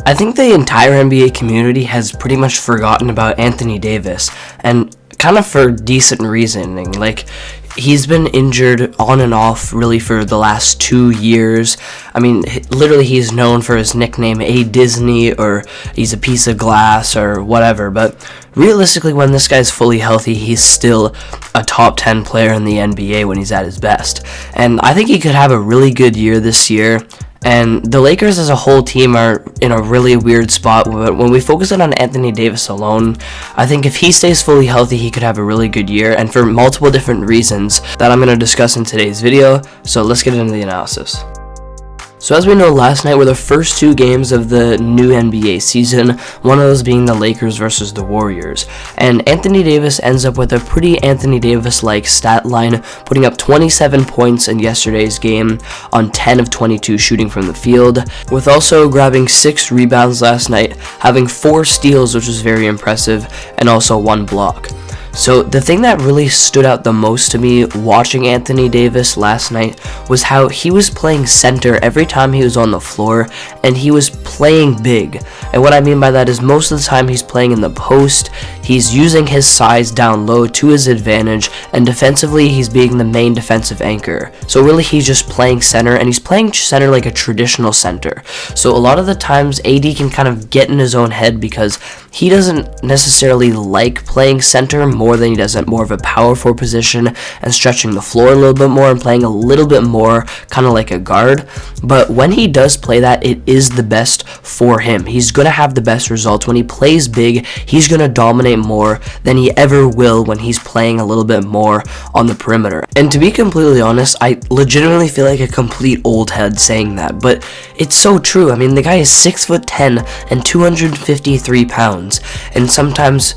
I think the entire NBA community has pretty much forgotten about Anthony Davis, and kind of for decent reasoning. Like, he's been injured on and off really for the last 2 years. I mean, literally he's known for his nickname A Disney, or he's a piece of glass or whatever, but realistically when this guy's fully healthy, he's still a top 10 player in the NBA when he's at his best. And I think he could have a really good year this year. And the Lakers as a whole team are in a really weird spot. When we focus on Anthony Davis alone, I think if he stays fully healthy, he could have a really good year, and for multiple different reasons that I'm going to discuss in today's video. So let's get into the analysis. So as we know, last night were the first 2 games of the new NBA season, one of those being the Lakers versus the Warriors. And Anthony Davis ends up with a pretty Anthony Davis-like stat line, putting up 27 points in yesterday's game on 10 of 22 shooting from the field, with also grabbing 6 rebounds last night, having 4 steals, which was very impressive, and also 1 block. So the thing that really stood out the most to me watching Anthony Davis last night was how he was playing center every time he was on the floor, and he was playing big. And what I mean by that is most of the time he's playing in the post, he's using his size down low to his advantage, and defensively he's being the main defensive anchor. So really he's just playing center, and he's playing center like a traditional center. So a lot of the times AD can kind of get in his own head because he doesn't necessarily like playing center more than he does at more of a power forward position and stretching the floor a little bit more and playing a little bit more kind of like a guard. But when he does play that, it is the best for him. He's going to have the best results. When he plays big, he's going to dominate more than he ever will when he's playing a little bit more on the perimeter. And to be completely honest, I legitimately feel like a complete old head saying that, but it's so true. I mean, the guy is 6'10" and 253 pounds, and sometimes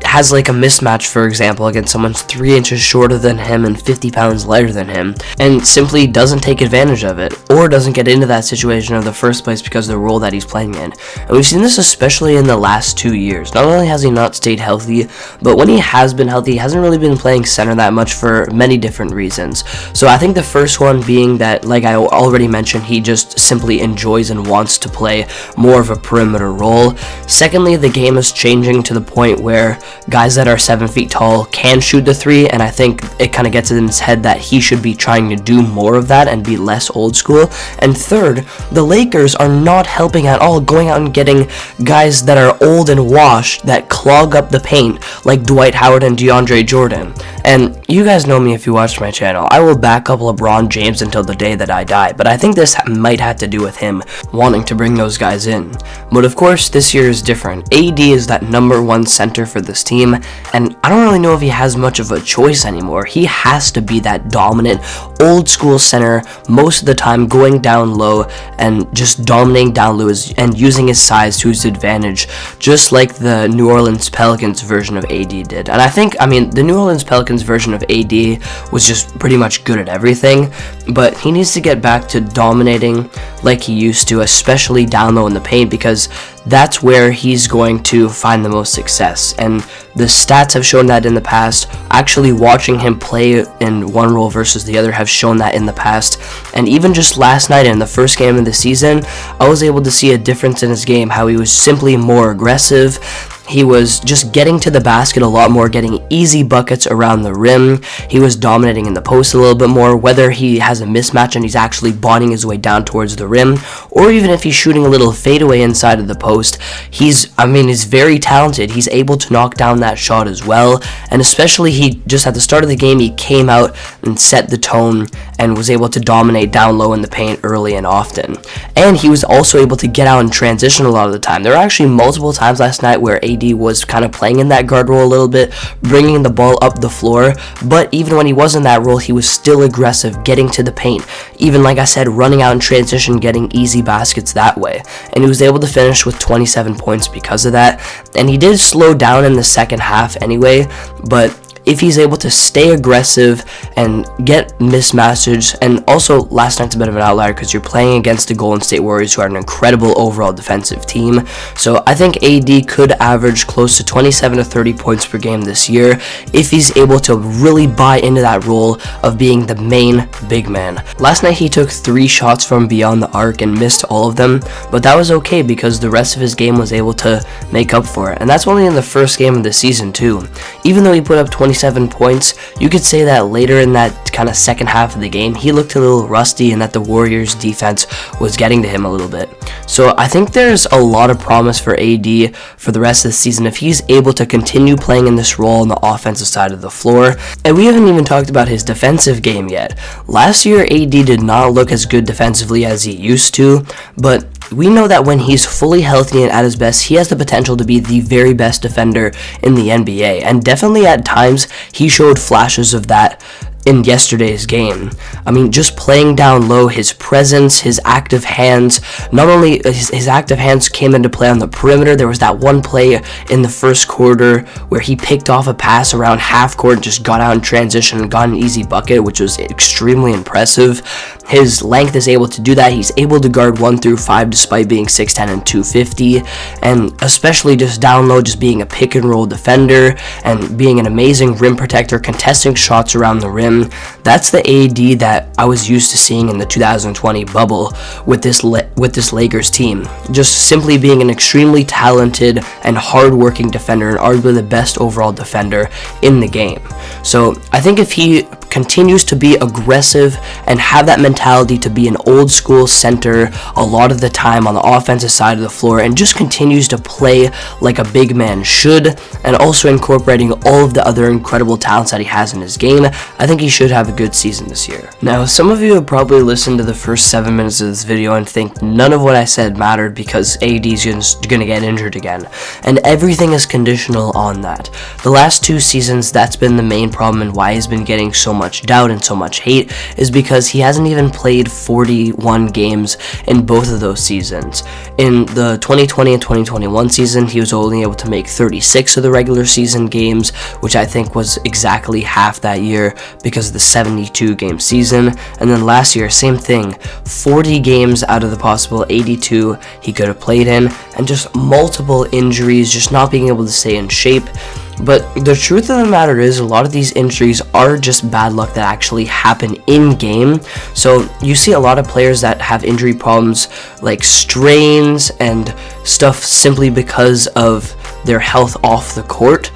has like a mismatch, for example, against someone's 3 inches shorter than him and 50 pounds lighter than him, and simply doesn't take advantage of it, or doesn't get into that situation in the first place because of the role that he's playing in. And we've seen this especially in the last 2 years. Not only has he not stayed healthy, but when he has been healthy, he hasn't really been playing center that much for many different reasons. So I think the first one being that, like I already mentioned, he just simply enjoys and wants to play more of a perimeter role. Secondly, the game is changing to the point where guys that are 7 feet tall can shoot the 3, and I think it kind of gets in his head that he should be trying to do more of that and be less old school. And third, the Lakers are not helping at all, going out and getting guys that are old and washed that clog up the paint like Dwight Howard and DeAndre Jordan. And you guys know me if you watch my channel. I will back up LeBron James until the day that I die, but I think this might have to do with him wanting to bring those guys in. But of course, this year is different. AD is that #1 center for this team, and I don't really know if he has much of a choice anymore. He has to be that dominant, old school center most of the time, going down low and just dominating down low and using his size to his advantage, just like the New Orleans Pelicans version of AD did. And I think, the New Orleans Pelicans version of AD was just pretty much good at everything, but he needs to get back to dominating like he used to, especially down low in the paint, because that's where he's going to find the most success. And the stats have shown that in the past. Actually watching him play in one role versus the other have shown that in the past. And even just last night in the first game of the season, I was able to see a difference in his game, how he was simply more aggressive. He was just getting to the basket a lot more, getting easy buckets around the rim. He was dominating in the post a little bit more, whether he has a mismatch and he's actually bonding his way down towards the rim, or even if he's shooting a little fadeaway inside of the post. He's very talented. He's able to knock down that shot as well. And especially he just at the start of the game, he came out and set the tone and was able to dominate down low in the paint early and often. And he was also able to get out and transition a lot of the time. There were actually multiple times last night where AD was kind of playing in that guard role a little bit, bringing the ball up the floor, but even when he was in that role, he was still aggressive, getting to the paint, even like I said, running out in transition, getting easy baskets that way. And he was able to finish with 27 points because of that. And he did slow down in the second half anyway, but if he's able to stay aggressive and get mismatches. And also, last night's a bit of an outlier because you're playing against the Golden State Warriors, who are an incredible overall defensive team. So I think AD could average close to 27 to 30 points per game this year if he's able to really buy into that role of being the main big man. Last night he took 3 shots from beyond the arc and missed all of them, but that was okay because the rest of his game was able to make up for it. And that's only in the first game of the season too. Even though he put up 27 points, you could say that later in that kind of second half of the game, he looked a little rusty and that the Warriors defense was getting to him a little bit. So I think there's a lot of promise for AD for the rest of the season if he's able to continue playing in this role on the offensive side of the floor. And we haven't even talked about his defensive game yet. Last year, AD did not look as good defensively as he used to, but we know that when he's fully healthy and at his best, he has the potential to be the very best defender in the NBA. And definitely at times, he showed flashes of that in yesterday's game. I mean, just playing down low, his presence, his active hands, not only his active hands came into play on the perimeter. There was that one play in the first quarter where he picked off a pass around half court and just got out in transition and got an easy bucket, which was extremely impressive. His length is able to do that. He's able to guard 1 through 5 despite being 6'10 and 250, and especially just down low, just being a pick and roll defender and being an amazing rim protector, contesting shots around the rim. That's the AD that I was used to seeing in the 2020 bubble with this Lakers team. Just simply being an extremely talented and hard-working defender, and arguably the best overall defender in the game. So I think if he continues to be aggressive and have that mentality to be an old school center a lot of the time on the offensive side of the floor, and just continues to play like a big man should, and also incorporating all of the other incredible talents that he has in his game, I think he should have a good season this year. Now, some of you have probably listened to the first 7 minutes of this video and think none of what I said mattered because AD is going to get injured again, and everything is conditional on that. The last 2 seasons, that's been the main problem and why he's been getting so much doubt and so much hate, is because he hasn't even played 41 games in both of those seasons. In the 2020 and 2021 season, he was only able to make 36 of the regular season games, which I think was exactly half that year because of the 72 game season. And then last year, same thing, 40 games out of the possible 82 he could have played in, and just multiple injuries, just not being able to stay in shape. But the truth of the matter is, a lot of these injuries are just bad luck that actually happen in game. So you see a lot of players that have injury problems like strains and stuff simply because of their health off the court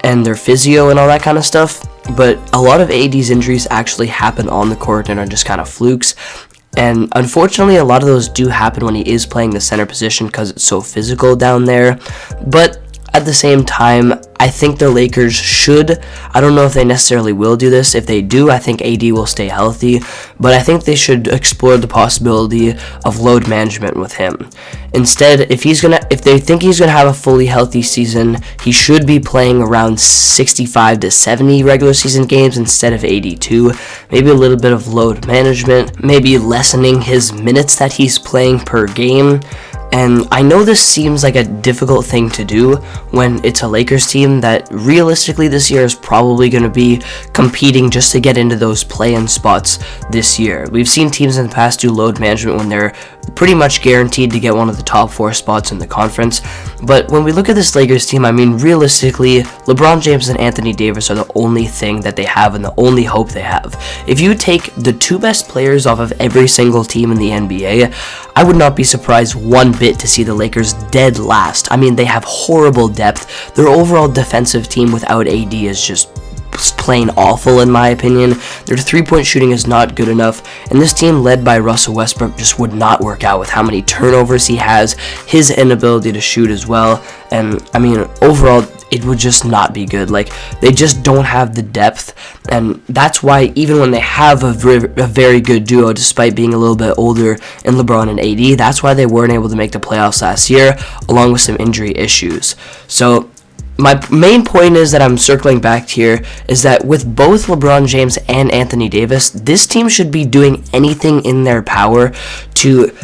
and their physio and all that kind of stuff. But a lot of AD's injuries actually happen on the court and are just kind of flukes. And unfortunately, a lot of those do happen when he is playing the center position because it's so physical down there. But at the same time, I think the Lakers should, I don't know if they necessarily will do this. If they do, I think AD will stay healthy, but I think they should explore the possibility of load management with him. Instead, if they think he's gonna have a fully healthy season, he should be playing around 65 to 70 regular season games instead of 82. Maybe a little bit of load management, maybe lessening his minutes that he's playing per game. And I know this seems like a difficult thing to do when it's a Lakers team that realistically this year is probably going to be competing just to get into those play-in spots this year. We've seen teams in the past do load management when they're pretty much guaranteed to get one of the top 4 spots in the conference. But when we look at this Lakers team, I mean, realistically, LeBron James and Anthony Davis are the only thing that they have and the only hope they have. If you take the 2 best players off of every single team in the NBA, I would not be surprised one bit to see the Lakers dead last. I mean, they have horrible depth. Their overall defensive team without AD is just plain awful in my opinion. Their 3-point shooting is not good enough, and this team led by Russell Westbrook just would not work out with how many turnovers he has, his inability to shoot as well, and I mean, overall, it would just not be good. Like, they just don't have the depth, and that's why even when they have a very good duo, despite being a little bit older in LeBron and AD, that's why they weren't able to make the playoffs last year, along with some injury issues. So my main point is that I'm circling back here is that with both LeBron James and Anthony Davis, this team should be doing anything in their power to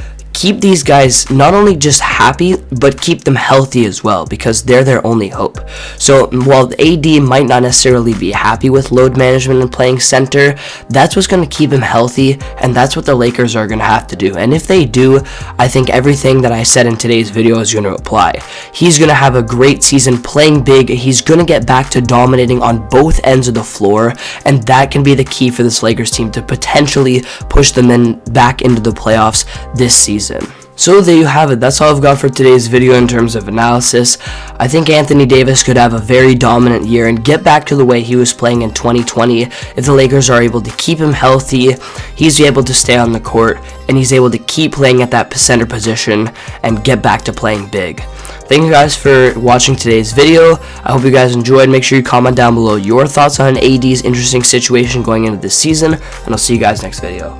keep these guys not only just happy, but keep them healthy as well, because they're their only hope. So while AD might not necessarily be happy with load management and playing center, that's what's going to keep him healthy, and that's what the Lakers are going to have to do. And if they do, I think everything that I said in today's video is going to apply. He's going to have a great season playing big. He's going to get back to dominating on both ends of the floor, and that can be the key for this Lakers team to potentially push them back into the playoffs this season. So there you have it. That's all I've got for today's video in terms of analysis. I think Anthony Davis could have a very dominant year and get back to the way he was playing in 2020 if the Lakers are able to keep him healthy, he's able to stay on the court, and he's able to keep playing at that center position and get back to playing big. Thank you guys for watching today's video. I hope you guys enjoyed. Make sure you comment down below your thoughts on AD's interesting situation going into this season, and I'll see you guys next video.